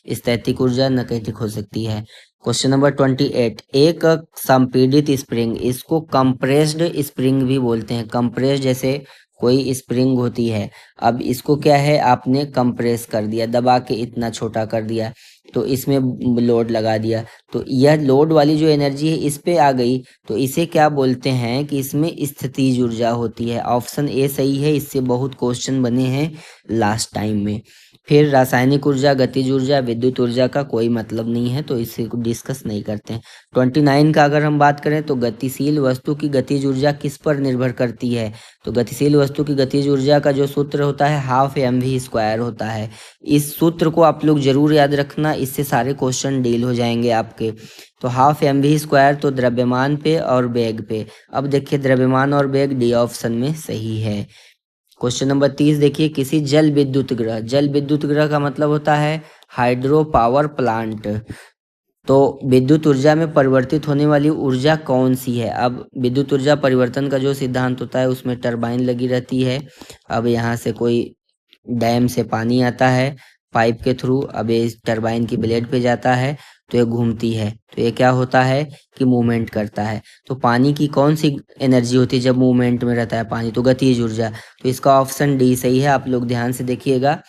स्थैतिक ऊर्जा नेगेटिव हो सकती है। क्वेश्चन नंबर 28, एक संपीड़ित स्प्रिंग, इसको कंप्रेस्ड स्प्रिंग भी बोलते हैं। कंप्रेस्ड जैसे कोई स्प्रिंग होती है, अब इसको क्या है आपने कंप्रेस कर दिया, दबा के इतना छोटा कर दिया, तो इसमें लोड लगा दिया, तो यह लोड वाली जो एनर्जी है इस पे आ गई, तो इसे क्या बोलते हैं कि इसमें स्थितिज ऊर्जा होती है। ऑप्शन ए सही है, इससे बहुत क्वेश्चन बने हैं लास्ट टाइम में। फिर रासायनिक ऊर्जा, गतिज ऊर्जा, विद्युत ऊर्जा का कोई मतलब नहीं है, तो इसे डिस्कस नहीं करते हैं। 29 का अगर हम बात करें तो गतिशील वस्तु की गतिज ऊर्जा किस पर निर्भर करती है? तो गतिशील वस्तु की गतिज ऊर्जा का जो सूत्र होता है हाफ mv² होता है। इस सूत्र को आप लोग जरूर याद रखना, इससे सारे क्वेश्चन डील हो जाएंगे आपके। तो हाफ mv² तो द्रव्यमान पे और वेग पे। अब देखिए द्रव्यमान और वेग डी ऑप्शन में सही है। क्वेश्चन नंबर 30 देखिए, किसी जल विद्युत ग्रह, जल विद्युत ग्रह का मतलब होता है हाइड्रो पावर प्लांट, तो विद्युत ऊर्जा में परिवर्तित होने वाली ऊर्जा कौन सी है? अब विद्युत ऊर्जा परिवर्तन का जो सिद्धांत होता है उसमें टरबाइन लगी रहती है। अब यहाँ से कोई डैम से पानी आता है पाइप के थ्रू, अब ये टरबाइन की ब्लेड पे जाता है, तो ये घूमती है, तो ये क्या होता है कि मूवमेंट करता है। तो पानी की कौन सी एनर्जी होती है जब मूवमेंट में रहता है पानी? तो गतिज ऊर्जा। तो इसका ऑप्शन डी सही है, आप लोग ध्यान से देखिएगा।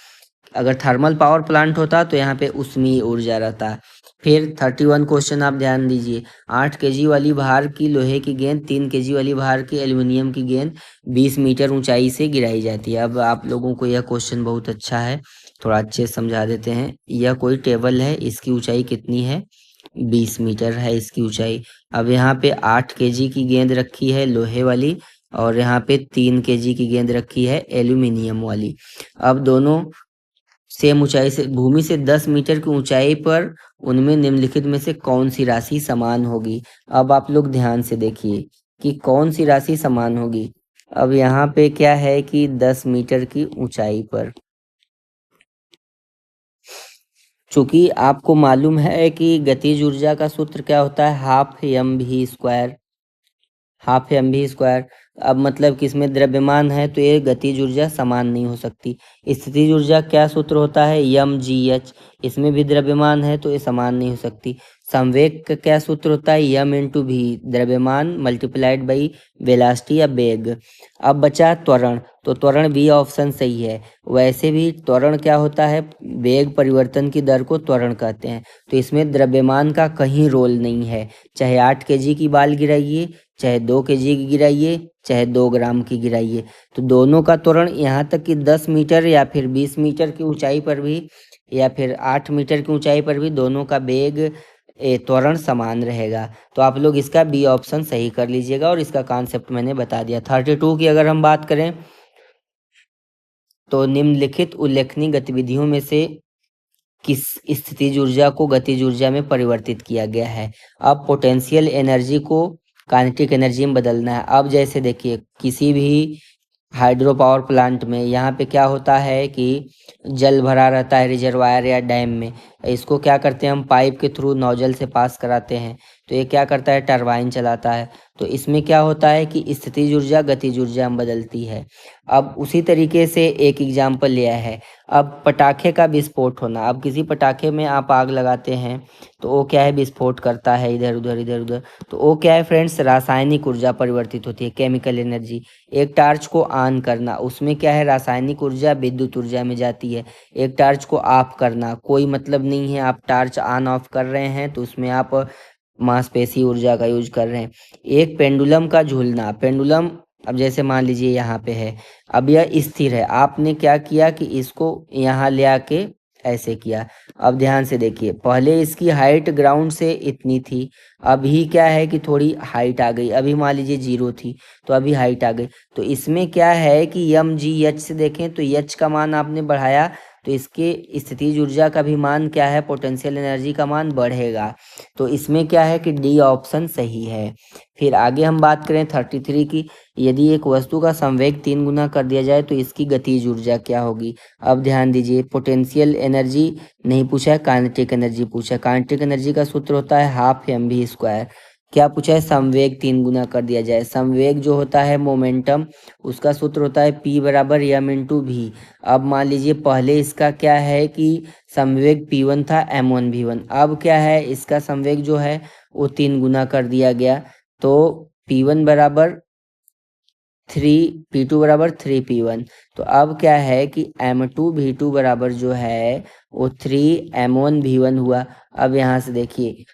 अगर थर्मल पावर प्लांट होता तो यहाँ पे ऊष्मीय ऊर्जा रहता। फिर 31 क्वेश्चन आप ध्यान दीजिए, 8 केजी वाली भार की लोहे की गेंद 3 केजी वाली भार की एल्युमिनियम की गेंद 20 मीटर ऊंचाई से गिराई जाती है। अब आप लोगों को यह क्वेश्चन बहुत अच्छा है, थोड़ा अच्छे से समझा देते हैं। यह कोई टेबल है, इसकी ऊंचाई कितनी है? 20 मीटर है इसकी ऊंचाई। अब यहाँ पे 8 केजी की गेंद रखी है लोहे वाली, और यहाँ पे 3 केजी की गेंद रखी है एल्यूमिनियम वाली। अब दोनों सेम ऊंचाई से, भूमि से 10 मीटर की ऊंचाई पर, उनमें निम्नलिखित में से कौन सी राशि समान होगी? अब आप लोग ध्यान से देखिए कि कौन सी राशि समान होगी। अब यहाँ पे क्या है कि 10 मीटर की ऊंचाई पर, चूंकि आपको मालूम है कि गतिज ऊर्जा का सूत्र क्या होता है, हाफ mv², हाफ mv²। अब मतलब कि इसमें द्रव्यमान है तो ये गतिज ऊर्जा समान नहीं हो सकती। स्थितिज ऊर्जा क्या सूत्र होता है, mgh, इसमें भी द्रव्यमान है तो ये समान नहीं हो सकती। संवेग का क्या सूत्र होता है, m×v, द्रव्यमान मल्टीप्लाइड बाई वेलासिटी या वेग। अब बचा त्वरण, तो त्वरण बी ऑप्शन सही है। वैसे भी त्वरण क्या होता है, वेग परिवर्तन की दर को त्वरण कहते हैं, तो इसमें द्रव्यमान का कहीं रोल नहीं है। चाहे 8 केजी की बाल गिराइए, चाहे 2 केजी की गिराइए, चाहे 2 ग्राम की गिराइए, तो दोनों का त्वरण यहाँ तक कि 10 मीटर या फिर 20 मीटर की ऊंचाई पर भी, या फिर 8 मीटर की ऊंचाई पर भी दोनों का वेग त्वरण समान रहेगा। तो आप लोग इसका बी ऑप्शन सही कर लीजिएगा, और इसका कॉन्सेप्ट मैंने बता दिया। 32 की अगर हम बात करें तो निम्नलिखित उल्लेखनीय गतिविधियों में से किस स्थितिज ऊर्जा को गतिज ऊर्जा में परिवर्तित किया गया है? अब पोटेंशियल एनर्जी को काइनेटिक एनर्जी में बदलना है। अब जैसे देखिए किसी भी हाइड्रो पावर प्लांट में यहाँ पे क्या होता है कि जल भरा रहता है रिजर्वायर या डैम में, इसको क्या करते हैं हम पाइप के थ्रू नोजल से पास कराते हैं, तो ये क्या करता है टरबाइन चलाता है। तो इसमें क्या होता है कि स्थितिज ऊर्जा गतिज ऊर्जा में बदलती है। अब उसी तरीके से एक एग्जाम्पल लिया है, अब पटाखे का विस्फोट होना। अब किसी पटाखे में आप आग लगाते हैं तो वो क्या है, विस्फोट करता है इधर उधर इधर उधर, तो वो क्या है फ्रेंड्स, रासायनिक ऊर्जा परिवर्तित होती है, केमिकल एनर्जी। एक टार्च को ऑन करना, उसमें क्या है रासायनिक ऊर्जा विद्युत ऊर्जा में जाती है। एक टार्च को ऑफ करना, कोई मतलब नहीं है आप टार्च ऑन ऑफ कर रहे हैं तो उसमें आप मांसपेशी ऊर्जा का यूज कर रहे हैं। एक पेंडुलम का झूलना, पेंडुलम अब जैसे मान लीजिए यहाँ पे है, अब यह स्थिर है, आपने क्या किया कि इसको यहाँ ले आके ऐसे किया। अब ध्यान से देखिए, पहले इसकी हाइट ग्राउंड से इतनी थी, अभी क्या है कि थोड़ी हाइट आ गई, अभी मान लीजिए 0 थी तो अभी हाइट आ गई। तो इसमें क्या है कि mgh से देखें तो h का मान आपने बढ़ाया तो इसके स्थितिज ऊर्जा का भी मान क्या है, पोटेंशियल एनर्जी का मान बढ़ेगा। तो इसमें क्या है कि डी ऑप्शन सही है। फिर आगे हम बात करें 33 की, यदि एक वस्तु का संवेग 3 गुना कर दिया जाए तो इसकी गतिज ऊर्जा क्या होगी। अब ध्यान दीजिए, पोटेंशियल एनर्जी नहीं पूछा है, काइनेटिक एनर्जी पूछा है। काइनेटिक एनर्जी का सूत्र होता है हाफ mv²। क्या पूछा है, संवेग 3 गुना कर दिया जाए। संवेग जो होता है मोमेंटम, उसका सूत्र होता है P बराबर m/v। अब मान लीजिए पहले इसका क्या है कि संवेग P1 था m1v1, अब क्या है इसका संवेग जो है वो 3 गुना कर दिया गया, तो P1 बराबर 3, P2 बराबर 3P1। तो अब क्या है कि m2v2 बराबर जो है वो 3m1v1 हुआ। अब यहाँ से देखिए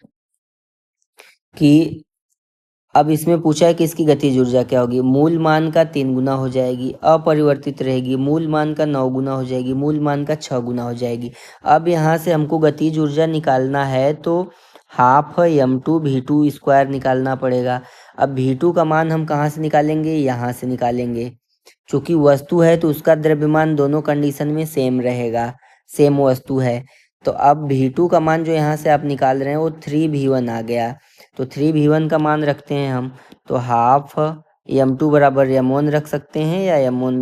कि अब इसमें पूछा है कि इसकी गतिज ऊर्जा क्या होगी। मूल मान का 3 गुना हो जाएगी, अपरिवर्तित रहेगी। मूल मान का 9 गुना हो जाएगी, मूल मान का 6 गुना हो जाएगी। अब यहाँ से हमको गतिज ऊर्जा निकालना है तो हाफ m2v2² निकालना पड़ेगा। अब v2 का मान हम कहाँ से निकालेंगे, यहाँ से निकालेंगे। चूंकि वस्तु है तो उसका द्रव्यमान दोनों कंडीशन में सेम रहेगा, सेम वस्तु है। तो अब v2 का मान जो यहाँ से आप निकाल रहे हैं वो 3v1 आ गया। तो 3v1 का मान रखते हैं हम, तो हाफ m2 बराबर m1 रख सकते हैं, या m1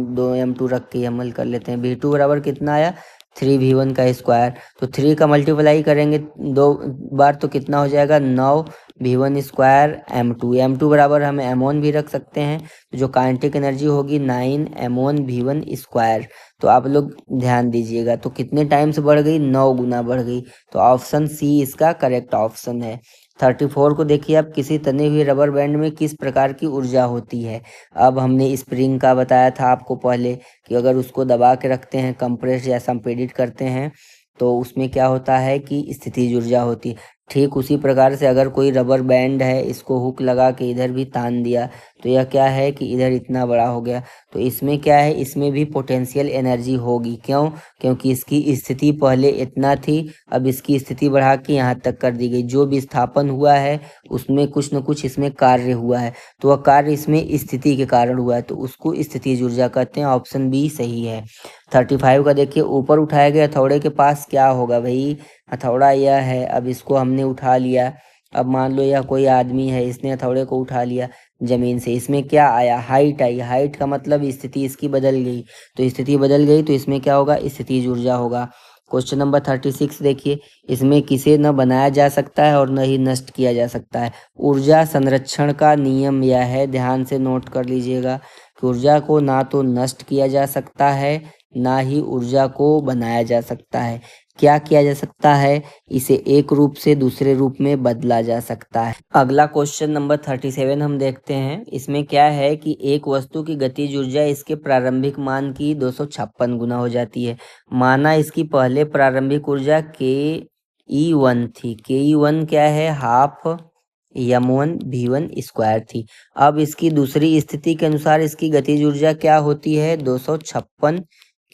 m2 रख के m1 कर लेते हैं। v2 बराबर कितना आया, 3v1 का स्क्वायर। तो 3 का मल्टीप्लाई करेंगे 2 बार तो कितना हो जाएगा, 9v1² m2 बराबर हम m1 भी रख सकते हैं। तो जो काइनेटिक एनर्जी होगी 9m1v1²। तो आप लोग ध्यान दीजिएगा, तो कितने टाइम्स बढ़ गई, 9 गुना बढ़ गई। तो ऑप्शन सी इसका करेक्ट ऑप्शन है। 34 को देखिए, आप किसी तने हुए रबर बैंड में किस प्रकार की ऊर्जा होती है। अब हमने स्प्रिंग का बताया था आपको पहले कि अगर उसको दबा के रखते हैं, कंप्रेस या संपीड़ित करते हैं, तो उसमें क्या होता है कि स्थितिज ऊर्जा होती है। ठीक उसी प्रकार से अगर कोई रबर बैंड है, इसको हुक लगा के इधर भी तान दिया, तो यह क्या है कि इधर इतना बड़ा हो गया। तो इसमें क्या है, इसमें भी पोटेंशियल एनर्जी होगी। क्यों, क्योंकि इसकी स्थिति पहले इतना थी, अब इसकी स्थिति बढ़ा के यहाँ तक कर दी गई। जो विस्थापन हुआ है उसमें कुछ न कुछ इसमें कार्य हुआ है, तो वह कार्य इसमें स्थिति के कारण हुआ है, तो उसको स्थितिज ऊर्जा कहते हैं। ऑप्शन बी सही है। 35 का देखिए, ऊपर उठाए गए हथौड़े के पास क्या होगा भाई। हथौड़ा यह है, अब इसको हमने उठा लिया। अब मान लो यह कोई आदमी है, इसने हथौड़े को उठा लिया जमीन से, इसमें क्या आया, हाइट आई। हाइट का मतलब स्थिति इसकी बदल गई, तो स्थिति बदल गई तो इसमें क्या होगा, स्थितिज ऊर्जा होगा। क्वेश्चन नंबर 36 देखिए, इसमें किसे न बनाया जा सकता है और न ही नष्ट किया जा सकता है। ऊर्जा संरक्षण का नियम यह है, ध्यान से नोट कर लीजिएगा, कि ऊर्जा को ना तो नष्ट किया जा सकता है, ना ही ऊर्जा को बनाया जा सकता है। क्या किया जा सकता है, इसे एक रूप से दूसरे रूप में बदला जा सकता है। अगला क्वेश्चन नंबर 37 हम देखते हैं। इसमें क्या है कि एक वस्तु की गतिज ऊर्जा इसके प्रारंभिक मान की 256 गुना हो जाती है। माना इसकी पहले प्रारंभिक ऊर्जा ke1 थी। ke1 क्या है, हाफ m1v1² थी। अब इसकी दूसरी स्थिति के अनुसार इसकी गतिज ऊर्जा क्या होती है, 256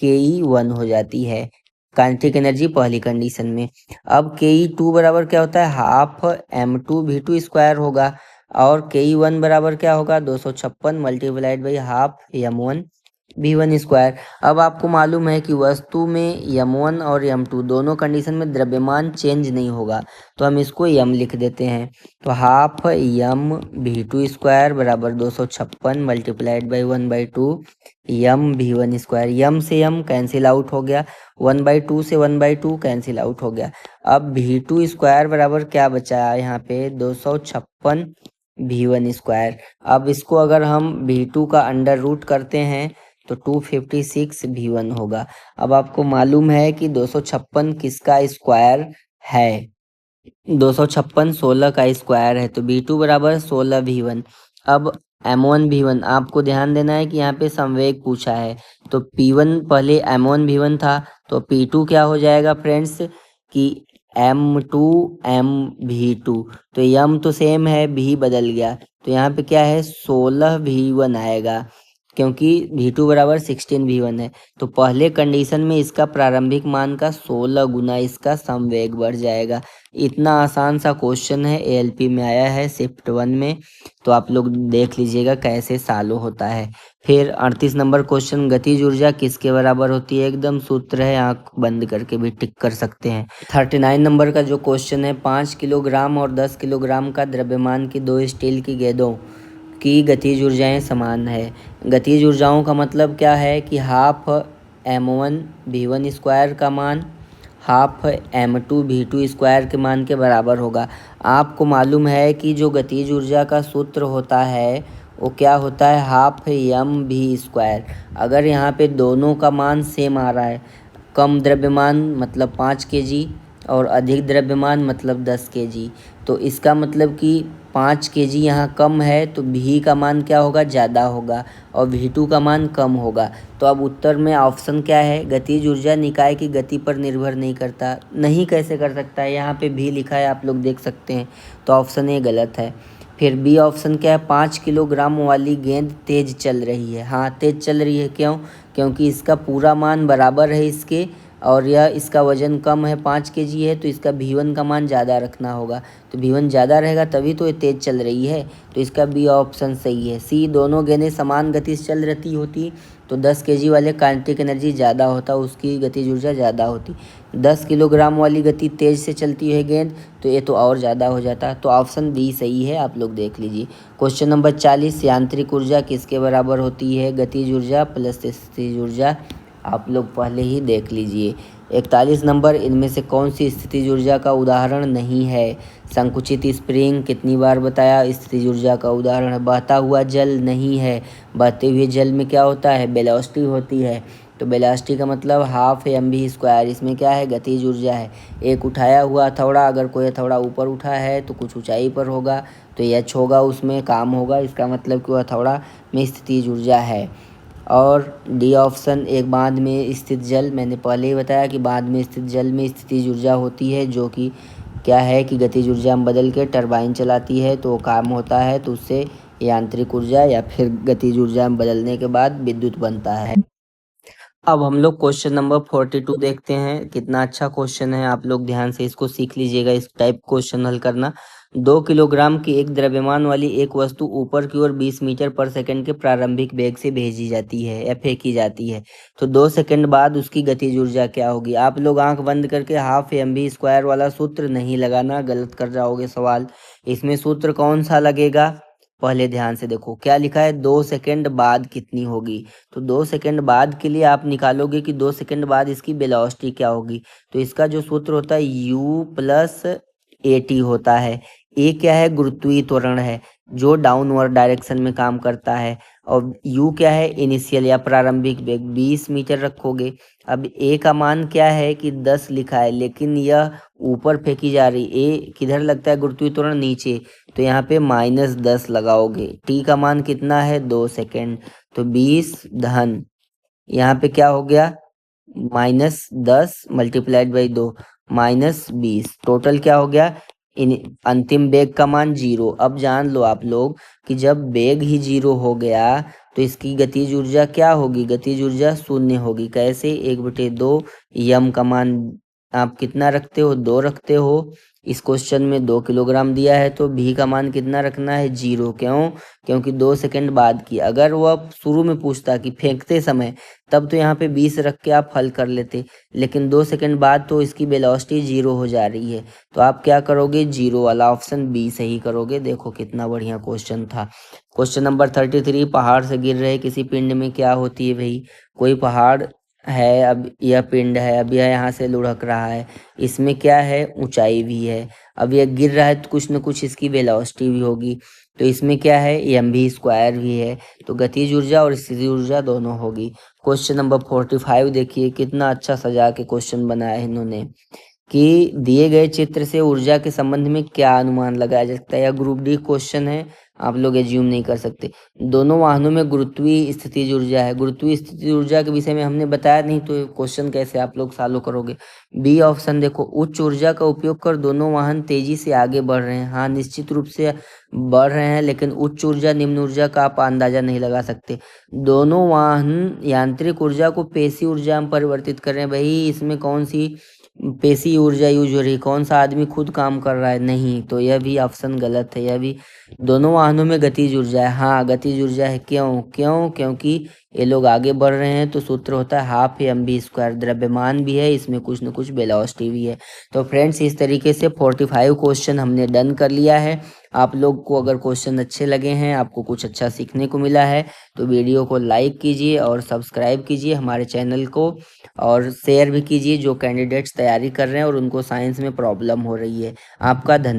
ke1 हो जाती है, काइनेटिक एनर्जी पहली कंडीशन में। अब ke2 बराबर क्या होता है, हाफ m2v2² होगा, और ke1 बराबर क्या होगा, 256 मल्टीप्लाइड बाई हाफ m1v1²। अब आपको मालूम है कि वस्तु में m1 और m2 दोनों कंडीशन में द्रव्यमान चेंज नहीं होगा, तो हम इसको m लिख देते हैं। तो हाफ m v2² बराबर 256 multiplied by 1/2 m v1²। m से m कैंसिल आउट हो गया, 1/2 से 1/2 कैंसिल आउट हो गया। अब v2² बराबर क्या बचा यहाँ पे, 256 v1²। अब इसको अगर हम v2 का अंडर रूट करते हैं तो 256 v1 होगा। अब आपको मालूम है कि 256 किसका स्क्वायर है, 256 16 का स्क्वायर है, तो v2 बराबर 16 v1। अब m1 v1 आपको ध्यान देना है कि यहाँ पे संवेग पूछा है, तो p1 पहले m1 v1 था, तो p2 क्या हो जाएगा फ्रेंड्स कि m2 mv2। तो m तो सेम है, v बदल गया, तो यहाँ पे क्या है 16 v1 आएगा। क्योंकि V2 बराबर 16 V1 है। तो पहले कंडीशन में इसका प्रारंभिक मान का 16 गुना इसका समवेग बढ़ जाएगा। इतना आसान सा क्वेश्चन है, ALP में आया है शिफ्ट 1 में। तो आप लोग देख लीजिएगा कैसे सॉल्व होता है। फिर 38 नंबर क्वेश्चन, गतिज ऊर्जा किसके बराबर होती है? एकदम सूत्र है, आंख बंद करके भी टिक कर सकते हैं। 39 नंबर का जो क्वेश्चन है, 5 किलोग्राम और 10 किलोग्राम का द्रव्यमान की दो स्टील की गेंदों की गतिज ऊर्जाएं समान है। गतिज ऊर्जाओं का मतलब क्या है कि हाफ m1v1 स्क्वायर का मान हाफ m2v2 स्क्वायर के मान के बराबर होगा। आपको मालूम है कि जो गतिज ऊर्जा का सूत्र होता है वो क्या होता है? Half m v square. अगर यहाँ पे दोनों का मान सेम आ रहा है, कम द्रव्यमान मतलब 5 kg और अधिक द्रव्यमान मतलब 10 kg, तो इसका मतलब कि 5 kg यहाँ कम है तो v का मान क्या होगा? ज़्यादा होगा और v2 का मान कम होगा। तो अब उत्तर में ऑप्शन क्या है? गतिज ऊर्जा निकाय की गति पर निर्भर नहीं करता। नहीं कैसे कर सकता है? यहाँ पे भी लिखा है, आप लोग देख सकते हैं। तो ऑप्शन ए गलत है। फिर बी ऑप्शन क्या है? 5 किलोग्राम वाली गेंद तेज चल रही है। हाँ, तेज चल रही है। क्यों? क्योंकि इसका पूरा मान बराबर है इसके, और यह इसका वजन कम है, 5 kg है, तो इसका V1 का मान ज़्यादा रखना होगा। तो V1 ज़्यादा रहेगा तभी तो ये तेज़ चल रही है। तो इसका बी ऑप्शन सही है। सी, दोनों गेंदें समान गति से चल रही होती तो 10 kg वाले काइनेटिक एनर्जी ज़्यादा होता, उसकी गतिज ऊर्जा ज़्यादा होती। 10 किलोग्राम वाली गति तेज़ से चलती है गेंद, तो ये तो और ज़्यादा हो जाता। तो ऑप्शन बी सही है, आप लोग देख लीजिए। क्वेश्चन नंबर 40, यांत्रिक ऊर्जा किसके बराबर होती है? गतिज ऊर्जा प्लस स्थितिज ऊर्जा। आप लोग पहले ही देख लीजिए। 41 नंबर, इनमें से कौन सी स्थितिज ऊर्जा का उदाहरण नहीं है? संकुचित स्प्रिंग, कितनी बार बताया? स्थितिज ऊर्जा का उदाहरण है। बहता हुआ जल नहीं है। बहते हुए जल में क्या होता है? वेलोसिटी होती है। तो वेलोसिटी का मतलब हाफ mv स्क्वायर। इसमें क्या है? गतिज ऊर्जा है। एक उठाया हुआ हथौड़ा, अगर कोई हथौड़ा ऊपर उठा है तो कुछ ऊंचाई पर होगा, तो एच होगा, उसमें काम होगा। इसका मतलब कि हथौड़ा में स्थितिज ऊर्जा है। और डी ऑप्शन, एक बांध में स्थित जल, मैंने पहले ही बताया कि बांध में स्थित जल में स्थितिज ऊर्जा होती है, जो कि क्या है कि गतिज ऊर्जा में बदल के टरबाइन चलाती है तो काम होता है, तो उससे यांत्रिक ऊर्जा या फिर गतिज ऊर्जा में बदलने के बाद विद्युत बनता है। अब हम लोग क्वेश्चन नंबर 42 देखते हैं। कितना अच्छा क्वेश्चन है, आप लोग ध्यान से इसको सीख लीजिएगा, इस टाइप क्वेश्चन हल करना। 2 किलोग्राम की एक द्रव्यमान वाली एक वस्तु ऊपर की ओर 20 मीटर पर सेकंड के प्रारंभिक वेग से भेजी जाती है या फेंकी जाती है। तो 2 सेकंड बाद उसकी गतिज ऊर्जा क्या होगी? आप लोग आंख बंद करके हाफ mv स्क्वायर वाला सूत्र नहीं लगाना, गलत कर जाओगे सवाल। इसमें सूत्र कौन सा लगेगा? पहले ध्यान से देखो क्या लिखा है, 2 सेकंड बाद कितनी होगी। तो 2 सेकंड बाद के लिए आप निकालोगे कि 2 सेकंड बाद इसकी वेलोसिटी क्या होगी। तो इसका जो सूत्र होता है u प्लस AT होता है। ए क्या है? गुरुत्वीय त्वरण है, जो डाउनवर्ड डायरेक्शन में काम करता है। और u क्या है? इनिशियल या प्रारंभिक वेग, 20 मीटर रखोगे। अब a का मान क्या है कि 10 लिखा है, लेकिन यह ऊपर फेंकी जा रही। a किधर लगता है? गुरुत्वीय त्वरण नीचे, तो यहाँ पे -10 लगाओगे। t का मान कितना है? 2 सेकेंड। तो 20 धन यहाँ पे क्या हो गया? -10 मल्टीप्लाइड बाई 2 -20। टोटल क्या हो गया? इन अंतिम वेग का मान 0। अब जान लो आप लोग कि जब वेग ही 0 हो गया तो इसकी गतिज ऊर्जा क्या होगी? गतिज ऊर्जा शून्य होगी। कैसे? 1/2 यम का मान आप कितना रखते हो? 2 रखते हो। इस क्वेश्चन में 2 किलोग्राम दिया है तो भी का मान कितना रखना है? 0। क्यों? क्योंकि 2 सेकंड बाद की। अगर वह शुरू में पूछता कि फेंकते समय, तब तो यहाँ पे 20 रख के आप हल कर लेते, लेकिन 2 सेकंड बाद तो इसकी वेलोसिटी 0 हो जा रही है। तो आप क्या करोगे? 0 वाला ऑप्शन बी सही करोगे। देखो कितना बढ़िया क्वेश्चन था। क्वेश्चन नंबर 33, पहाड़ से गिर रहे किसी पिंड में क्या होती है भाई? कोई पहाड़ है, अब यह पिंड है, अब यह यहाँ से लुढ़क रहा है, इसमें क्या है? ऊंचाई भी है। अब यह गिर रहा है तो कुछ न कुछ इसकी वेलोसिटी भी होगी। तो इसमें क्या है? mv स्क्वायर भी है। तो गतिज ऊर्जा और स्थितिज ऊर्जा दोनों होगी। क्वेश्चन नंबर 45 देखिए, कितना अच्छा सजा के क्वेश्चन बनाया है इन्होंने। कि दिए गए चित्र से ऊर्जा के संबंध में क्या अनुमान लगाया जा सकता है। यह ग्रुप डी क्वेश्चन है, आप लोग एज्यूम नहीं कर सकते। दोनों वाहनों में गुरुत्वीय स्थितिज ऊर्जा है। गुरुत्वीय स्थितिज ऊर्जा के विषय में हमने बताया नहीं, तो क्वेश्चन कैसे आप लोग सॉल्व करोगे। बी ऑप्शन देखो, उच्च ऊर्जा का उपयोग कर दोनों वाहन तेजी से आगे बढ़ रहे हैं। हाँ, निश्चित रूप से बढ़ रहे हैं, लेकिन उच्च ऊर्जा निम्न ऊर्जा का आप अंदाजा नहीं लगा सकते। दोनों वाहन यांत्रिक ऊर्जा को पेशी ऊर्जा में परिवर्तित कर रहे हैं। भाई इसमें कौन सी पेशी ऊर्जा यूज हो रही है, कौन सा आदमी खुद काम कर रहा है, नहीं, तो यह भी ऑप्शन गलत है। यह भी दोनों वाहनों में गतिज ऊर्जा है। हाँ, गतिज ऊर्जा है। क्यों क्यों क्योंकि ये लोग आगे बढ़ रहे हैं, तो सूत्र होता है हाफ एम बी स्क्वायर। द्रव्यमान भी है, इसमें कुछ न कुछ वेलोसिटी भी है। तो फ्रेंड्स, इस तरीके से 45 क्वेश्चन हमने डन कर लिया है। आप लोग को अगर क्वेश्चन अच्छे लगे हैं, आपको कुछ अच्छा सीखने को मिला है, तो वीडियो को लाइक कीजिए और सब्सक्राइब कीजिए हमारे चैनल को, और शेयर भी कीजिए जो कैंडिडेट्स तैयारी कर रहे हैं और उनको साइंस में प्रॉब्लम हो रही है। आपका धन्यवाद।